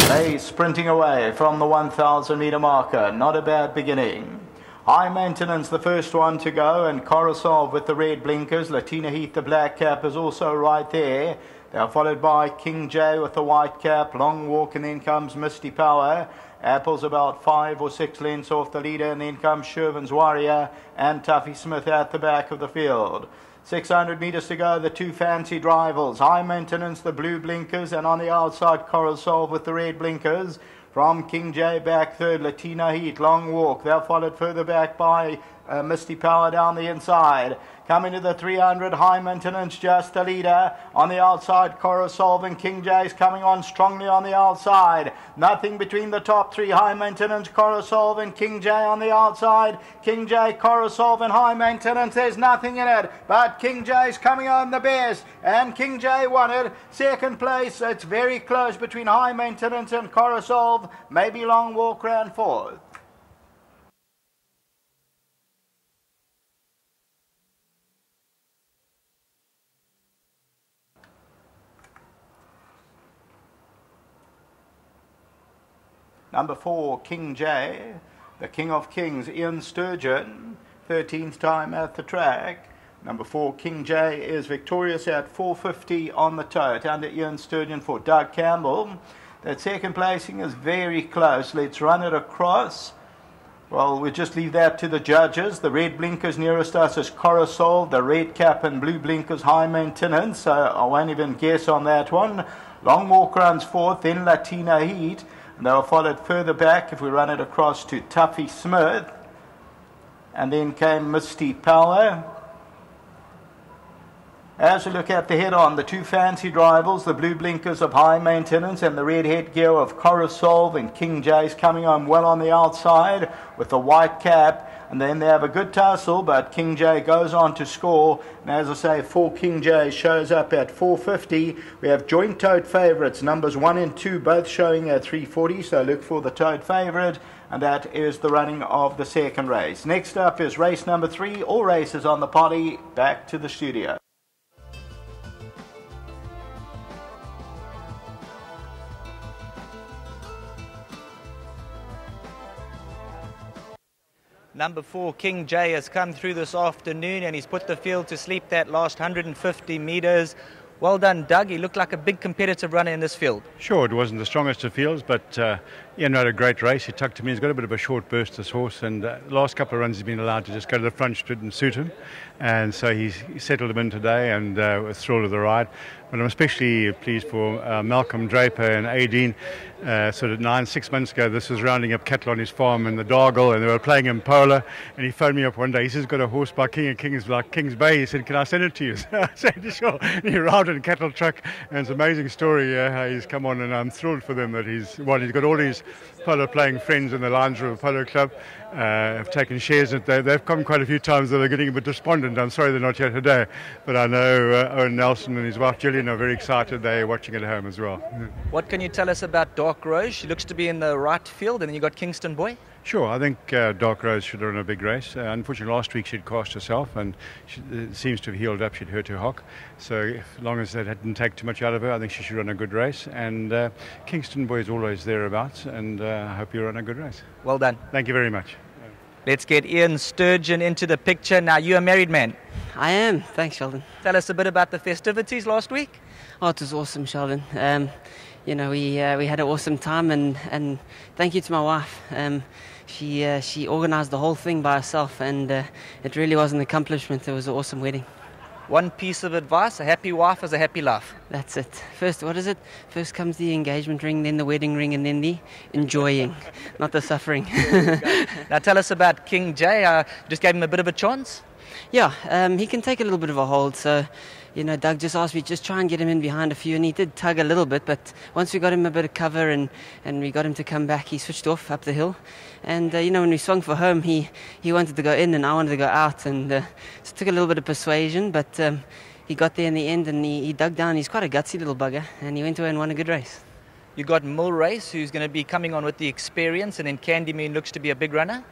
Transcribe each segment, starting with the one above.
They sprinting away from the 1,000 metre marker. Not a bad beginning. High Maintenance, the first one to go, and Coruscant with the red blinkers. Latina Heath, the black cap, is also right there. They are followed by King J with the white cap. Long Walk, and then comes Misty Power. Apple's about 5 or 6 lengths off the leader, and then comes Shervin's Warrior and Tuffy Smith at the back of the field. 600 metres to go, the two fancied rivals. High Maintenance, the blue blinkers, and on the outside, Coruscant with the red blinkers. From King J back third, Latina Heat, Long Walk. They're followed further back by Misty Power down the inside. Coming to the 300, High Maintenance, just the leader. On the outside, Coruscant and King J's coming on strongly on the outside. Nothing between the top three, High Maintenance, Coruscant and King J on the outside. King J, Coruscant and High Maintenance, there's nothing in it. But King J's coming on the best. And King J won it. Second place, it's very close between High Maintenance and Coruscant. Maybe Long Walk ran fourth. Number 4, King J, the King of Kings, Ian Sturgeon, 13th time at the track. Number 4, King J, is victorious at 450 on the tote under Ian Sturgeon for Doug Campbell. That second placing is very close. Let's run it across. Well, we'll just leave that to the judges. The red blinkers nearest us is Coruscant, the red cap and blue blinkers High Maintenance, so I won't even guess on that one. Long Walk runs fourth, then Latina Heat. And they were followed further back, if we run it across, to Tuffy Smith. And then came Misty Power. As we look at the head-on, the two fancied rivals, the blue blinkers of High Maintenance and the red headgear of Coruscant, and King J's coming on well on the outside with the white cap. And then they have a good tussle, but King J goes on to score. And as I say, 4 King J shows up at 450. We have joint tote favourites, numbers 1 and 2, both showing at 340. So look for the tote favourite. And that is the running of the second race. Next up is race number 3. All races on the potty. Back to the studio. Number 4, King J, has come through this afternoon and he's put the field to sleep that last 150 metres. Well done, Doug. He looked like a big competitive runner in this field. Sure, it wasn't the strongest of fields, but Ian had a great race. He tucked him in. He's got a bit of a short burst, this horse, and the last couple of runs he's been allowed to just go to the front, didn't suit him. And so he settled him in today and was thrilled with the ride. But I'm especially pleased for Malcolm Draper and Aideen. Sort of 6 months ago, this was rounding up cattle on his farm in the Dargle, and they were playing in polo. And he phoned me up one day. He says, got a horse by King of Kings, like Kings Bay. He said, can I send it to you? I said, sure. And he arrived in a cattle truck. And it's an amazing story how he's come on, and I'm thrilled for them that he's got all his polo playing friends in the Lions River Polo Club. Have taken shares in it. They've come quite a few times. They're getting a bit despondent. I'm sorry they're not here today, but I know Owen Nelson and his wife Gillian are very excited. They're watching at home as well. What can you tell us about Dark Rose? She looks to be in the right field, and then you got Kingston Boy. Sure, I think Dark Rose should run a big race. Unfortunately, last week she'd cast herself, and she seems to have healed up. She'd hurt her hock. So, as long as that didn't take too much out of her, I think she should run a good race. And Kingston Boy is always thereabouts, and I hope you run a good race. Well done. Thank you very much. Let's get Ian Sturgeon into the picture. Now, you're a married man. I am. Thanks, Sheldon. Tell us a bit about the festivities last week. Oh, it was awesome, Sheldon. We had an awesome time, and thank you to my wife. She organised the whole thing by herself, and it really was an accomplishment. It was an awesome wedding. One piece of advice: a happy wife is a happy life. That's it. First, what is it? First comes the engagement ring, then the wedding ring, and then the enjoying, not the suffering. Now tell us about King J. Just gave him a bit of a chance. Yeah, he can take a little bit of a hold, so Doug just asked me just try and get him in behind a few, and he did tug a little bit, but once we got him a bit of cover and we got him to come back, he switched off up the hill. And when we swung for home, he wanted to go in and I wanted to go out, and so it took a little bit of persuasion, but he got there in the end, and he dug down. He's quite a gutsy little bugger, and he went away and won a good race. You got Mill Race, who's going to be coming on with the experience, and then Candy Moon looks to be a big runner.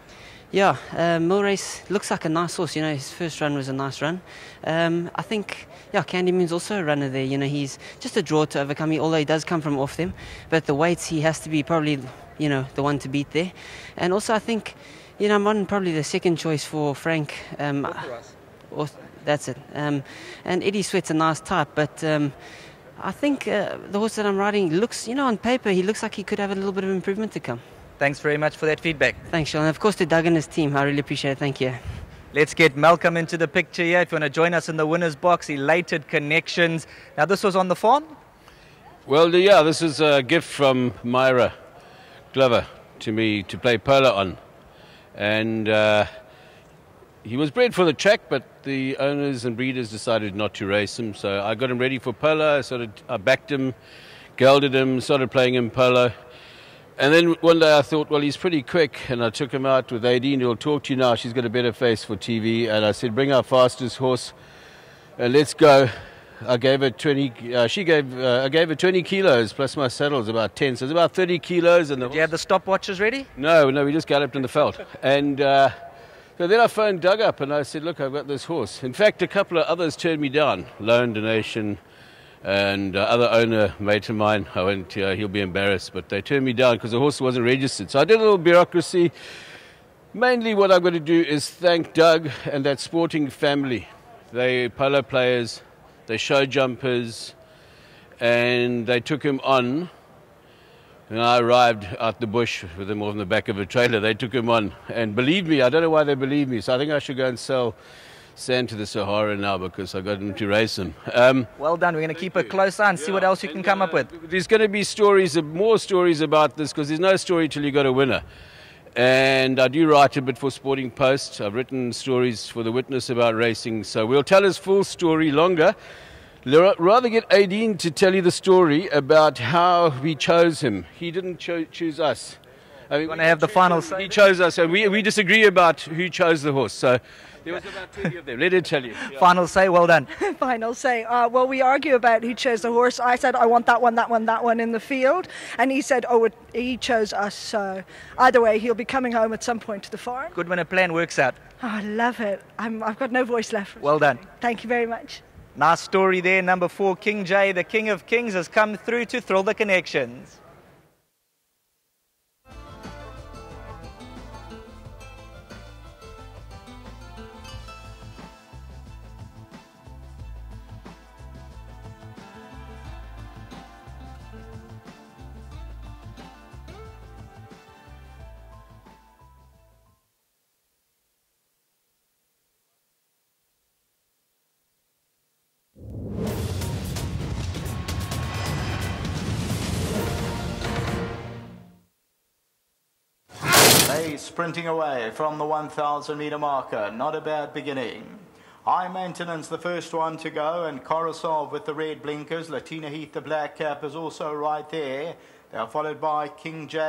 Yeah, Millrace looks like a nice horse. You know, his first run was a nice run. I think, yeah, Candyman's also a runner there. You know, he's just a draw to overcome, although he does come from off them. But the weights, he has to be probably, you know, the one to beat there. And also, I think, you know, I'm on probably the second choice for Frank. That's it. And Eddie Sweat's a nice type, but I think the horse that I'm riding looks, you know, on paper, he looks like he could have a little bit of improvement to come. Thanks very much for that feedback. Thanks, Sean. And of course to Doug and his team. I really appreciate it. Thank you. Let's get Malcolm into the picture here. If you want to join us in the winner's box, Elated Connections. Now, this was on the farm? Well, yeah, this is a gift from Myra Glover to me to play polo on. And he was bred for the track, but the owners and breeders decided not to race him. So I got him ready for polo. I backed him, gelded him, started playing him polo. And then one day I thought, well, he's pretty quick, and I took him out with Aideen, who'll talk to you now. She's got a better face for TV. And I said, bring our fastest horse, and let's go. I gave her 20. I gave her 20 kilos plus my saddle's about 10, so it's about 30 kilos. And Did you have the stopwatches ready? No, we just galloped in the veld. And so then I phoned Doug up and I said, look, I've got this horse. In fact, a couple of others turned me down. Loan Donation and other owner, mate of mine. I went, he'll be embarrassed, but they turned me down because the horse wasn't registered. So I did a little bureaucracy. Mainly what I've got to do is thank Doug and that sporting family. They polo players, they show jumpers, and they took him on. And I arrived out the bush with him on the back of a trailer. They took him on. And believe me, I don't know why they believe me. So I think I should go and sell sand to the Sahara now because I got him to race him. Well done. We're going to keep a close eye and see what else you can come up with. There's going to be more stories about this because there's no story till you got a winner. And I do write a bit for Sporting Post. I've written stories for The Witness about racing. So we'll tell his full story longer. Rather get Aideen to tell you the story about how we chose him. He didn't choose us. I mean, You want to have the final say? He chose us, and we disagree about who chose the horse. So there was about 20 of them. Let her tell you. Yeah. Final say, well done. Final say. Well, we argue about who chose the horse. I said, I want that one in the field. And he said, he chose us. So either way, he'll be coming home at some point to the farm. Good when a plan works out. Oh, I love it. I've got no voice left. Well done. Thank you very much. Nice story there. Number 4, King J, the King of Kings, has come through to thrill the connections. They sprinting away from the 1,000 metre marker. Not a bad beginning. High Maintenance, the first one to go, and Coruscant with the red blinkers. Latina Heath, the black cap, is also right there. They are followed by King J.